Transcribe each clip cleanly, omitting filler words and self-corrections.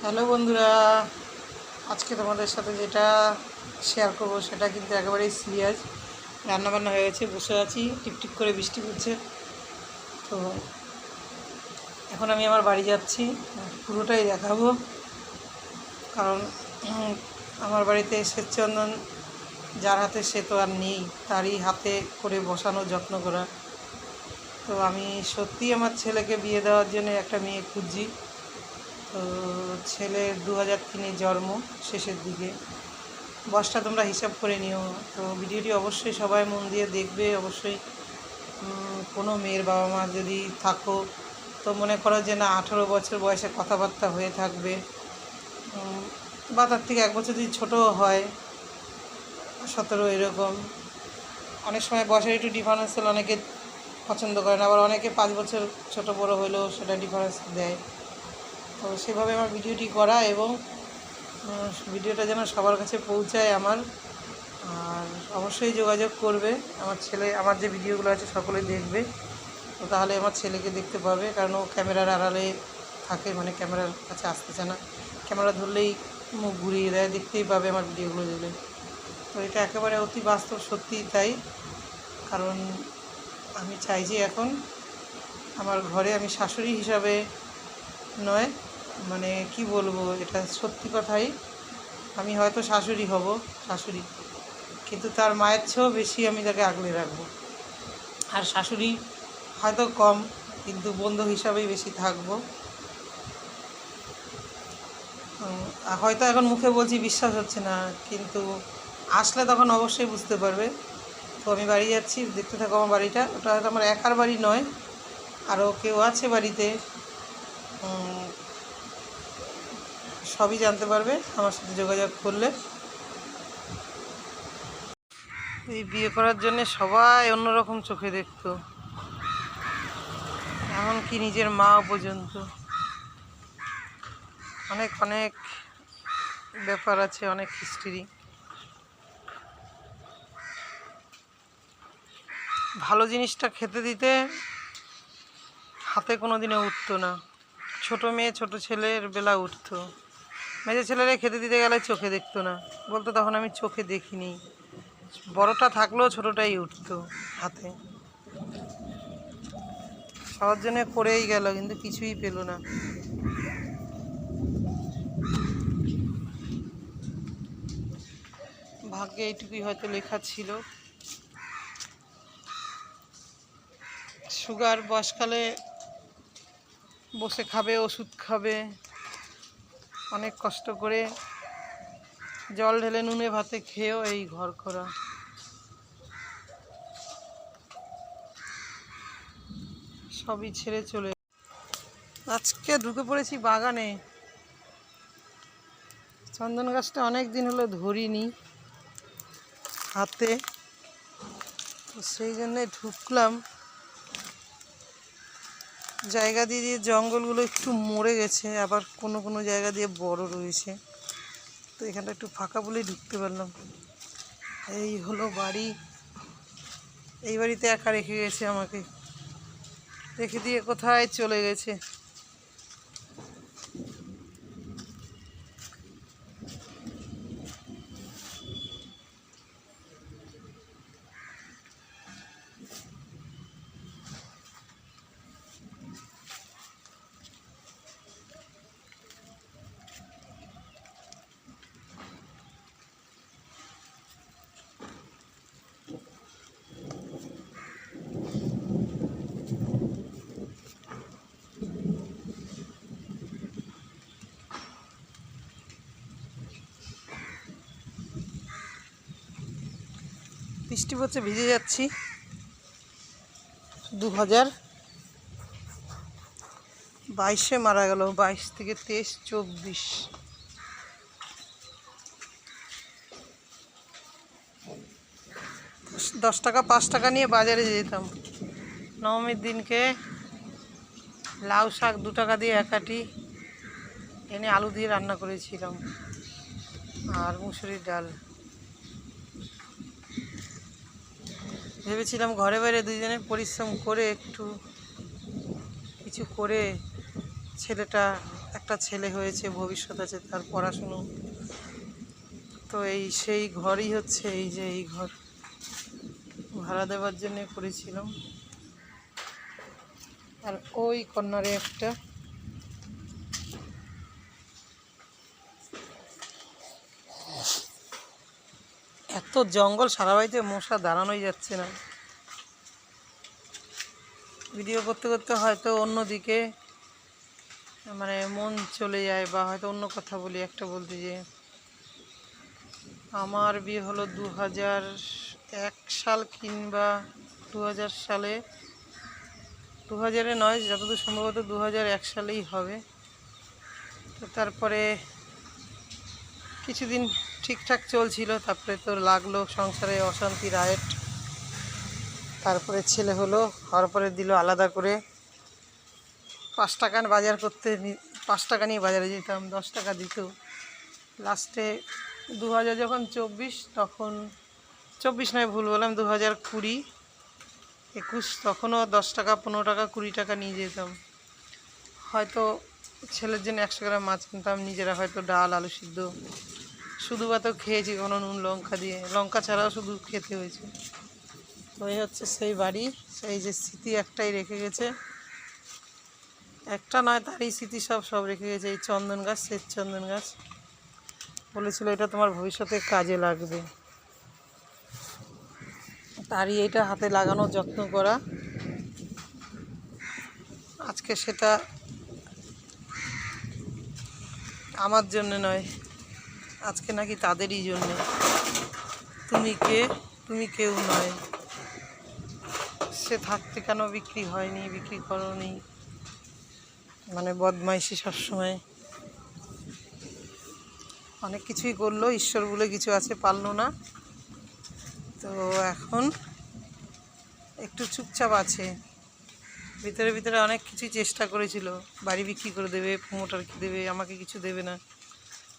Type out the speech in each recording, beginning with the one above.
Hello বন্ধুরা, আজকে তোমাদের সাথে যেটা শেয়ার করব সেটা কিন্তু একেবারেই সিরিয়াস। রান্নাবান্না হয়ে গেছে, বসে আছি, টিপটিপ করে বৃষ্টি পড়ছে। তো এখন আমি আমার বাড়ি যাচ্ছি, পুরোটাই দেখাবো। কারণ আমার বাড়িতে শ্বেতচন্দন যার হাতে সে তো আর নেই, তারই হাতে করে বসানো, যত্ন করা। তো আমি সত্যিই আমার ছেলেকে বিয়ে দেওয়ার জন্য একটা মেয়ে খুঁজছি। তো ছেলের 2003-এ জন্ম, শেষের দিকে। বয়সটা তোমরা হিসাব করে নিও। তো ভিডিওটি অবশ্যই সবাই মন দিয়ে দেখবে। অবশ্যই কোনো মেয়ের বাবা মা যদি থাকো, তো মনে করো যে না 18 বছর বয়সে কথাবার্তা হয়ে থাকবে, বা তার থেকে 1 বছর যদি ছোটো হয়, 17 এরকম। অনেক সময় বয়সের একটু ডিফারেন্স হলে অনেকে পছন্দ করে না, আবার অনেকে 5 বছর ছোটো বড়ো হলেও সেটা ডিফারেন্স দেয়। তো সেভাবে আমার ভিডিওটি করা, এবং ভিডিওটা যেন সবার কাছে পৌঁছায় আমার। আর অবশ্যই যোগাযোগ করবে। আমার যে ভিডিওগুলো আছে সকলেই দেখবে। তো তাহলে আমার ছেলেকে দেখতে পাবে, কারণ ও ক্যামেরার আড়ালে থাকে, মানে ক্যামেরার কাছে আসতে চায় না। ক্যামেরা ধরলেই মুখ ঘুরিয়ে দেয়, দেখতেই পাবে আমার ভিডিওগুলো দেখলে। তো এটা একেবারে অতি বাস্তব, সত্যিই তাই। কারণ আমি চাই যে এখন আমার ঘরে আমি শাশুড়ি হিসাবে নয়, মানে কি বলবো, এটা সত্যি কথাই। আমি হয়তো শাশুড়ি হব, শাশুড়ি, কিন্তু তার মায়ের চেয়েও বেশি আমি তাকে আগলে রাখবো। আর শাশুড়ি হয়তো কম, কিন্তু বন্ধু হিসাবেই বেশি থাকবো। হয়তো এখন মুখে বলছি, বিশ্বাস হচ্ছে না, কিন্তু আসলে তখন অবশ্যই বুঝতে পারবে। তো আমি বাড়ি যাচ্ছি, দেখতে থাকো আমার বাড়িটা। ওটা হয়তো আমার একার বাড়ি নয়, আরও কেউ আছে বাড়িতে। সবই জানতে পারবে আমার সাথে যোগাযোগ করলে। এই বিয়ে করার জন্যে সবাই অন্যরকম চোখে দেখতো, এমনকি নিজের মাও পর্যন্ত। অনেক অনেক ব্যাপার আছে, অনেক হিস্ট্রি। ভালো জিনিসটা খেতে দিতে হাতে কোনো দিনে উঠতো না। ছোটো মেয়ে ছোটো ছেলের বেলা উঠতো, মেজে ছেলেরা খেতে দিতে গেলে চোখে দেখতো না, বলতো তখন আমি চোখে দেখিনি। বড়টা থাকলেও ছোটোটাই উঠতো হাতে। সবার জন্য করেই গেল, কিন্তু কিছুই পেল না। ভাগ্যে এইটুকুই হয়তো লেখা ছিল। সুগার বয়সকালে বসে খাবে, ওষুধ খাবে, অনেক কষ্ট করে জল ঢেলে নুনে ভাতে খেয়েও এই ঘর করা। সবই ছেড়ে চলে। আজকে ঢুকে পড়েছি বাগানে। চন্দন গাছটা অনেক দিন হলো ধরিনি হাতে, তো সেই জন্যে ঢুকলাম। জায়গা দিয়ে দিয়ে জঙ্গলগুলো একটু মরে গেছে, আবার কোনো কোনো জায়গা দিয়ে বড় রয়েছে। তো এখানটা একটু ফাঁকা বলেই ঢুকতে পারলাম। এই হলো বাড়ি। এই বাড়িতে একা রেখে গেছে আমাকে, রেখে দিয়ে কোথায় চলে গেছে। বৃষ্টি পড়ছে, ভিজে যাচ্ছি। 2022-এ মারা গেল, 22 থেকে 23, 24। দশ টাকা 5 টাকা নিয়ে বাজারে যেতাম। নবমীর দিনকে লাউ শাক 2 টাকা দিয়ে একাটি এনে আলু দিয়ে রান্না করেছিলাম, আর মুসুরির ডাল। ভেবেছিলাম ঘরে বাইরে দুজনে পরিশ্রম করে একটু কিছু করে ছেলেটা একটা ছেলে হয়েছে, ভবিষ্যৎ আছে তার, পড়াশুনো। তো এই সেই ঘরই হচ্ছে এই যে এই ঘর ভাড়া দেওয়ার জন্য করেছিলাম। আর ওই কর্নারে একটা এত জঙ্গল, সারা বাড়িতে মশা দাঁড়ানোই যাচ্ছে না। ভিডিও করতে করতে হয়তো অন্যদিকে মানে মন চলে যায়, বা হয়তো অন্য কথা বলি। একটা বলতে যে আমার বিয়ে হলো 2001 সাল কিংবা 2000 সালে, 2000-এ নয়, যতদূর সম্ভবত 2001 সালেই হবে। তো তারপরে কিছুদিন ঠিকঠাক চলছিল, তারপরে তো লাগলো সংসারে অশান্তি, রায়েট। তারপরে ছেলে হলো, হওয়ার পরে দিল আলাদা করে। 5 টাকা বাজার করতে, 5 টাকা নিয়ে বাজারে যেতাম, 10 টাকা দিত। লাস্টে 2000 যখন 24, তখন 24 নয়, ভুল বললাম, 2020-21, তখনও 10 টাকা, 15 টাকা, 20 টাকা নিয়ে যেতাম। হয়তো ছেলের জন্য 100 গ্রাম মাছ কিনতাম, নিজেরা হয়তো ডাল, আলু সিদ্ধ, শুধু ভাতও খেয়েছি, কোনো নুন লঙ্কা দিয়ে, লঙ্কা ছাড়াও শুধু খেতে হয়েছে। তো এই হচ্ছে সেই বাড়ি, সেই যে স্মৃতি একটাই রেখে গেছে, একটা নয়, তারই স্মৃতি সব রেখে গেছে। এই চন্দন গাছ, শ্বেত চন্দন গাছ, বলেছিল এটা তোমার ভবিষ্যতে কাজে লাগবে, তারই এটা হাতে লাগানোর যত্ন করা। আজকে সেটা আমার জন্য নয়, আজকে নাকি তাদেরই জন্যে। তুমি কে? তুমি কেউ নয়। সে থাকতে কেন বিক্রি হয়নি, বিক্রি করোনি, মানে বদমাইশি সবসময়। অনেক কিছুই করলো, ঈশ্বর বলে কিছু আছে, পারলো না। তো এখন একটু চুপচাপ আছে। ভিতরে ভিতরে অনেক কিছুই চেষ্টা করেছিল, বাড়ি বিক্রি করে দেবে, প্রমোটার কি দেবে, আমাকে কিছু দেবে না।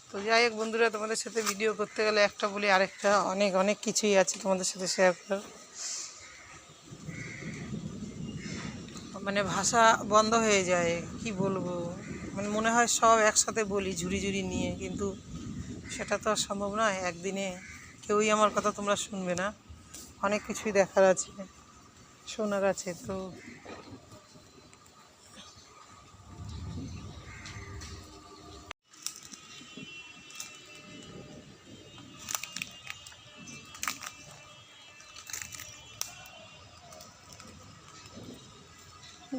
তো যাই হোক বন্ধুরা, তোমাদের সাথে ভিডিও করতে গেলে একটা বলি আরেকটা, অনেক অনেক কিছুই আছে তোমাদের সাথে শেয়ার করার। মানে ভাষা বন্ধ হয়ে যায়, কি বলবো, মানে মনে হয় সব একসাথে বলি ঝুড়ি ঝুড়ি নিয়ে, কিন্তু সেটা তো আর সম্ভব নয়। একদিনে কেউই আমার কথা তোমরা শুনবে না, অনেক কিছুই দেখার আছে, শোনার আছে। তো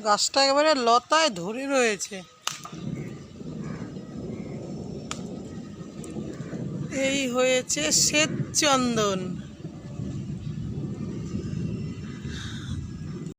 গাছটা একেবারে লতায় ধরে রয়েছে। এই হয়েছে শ্বেত চন্দন।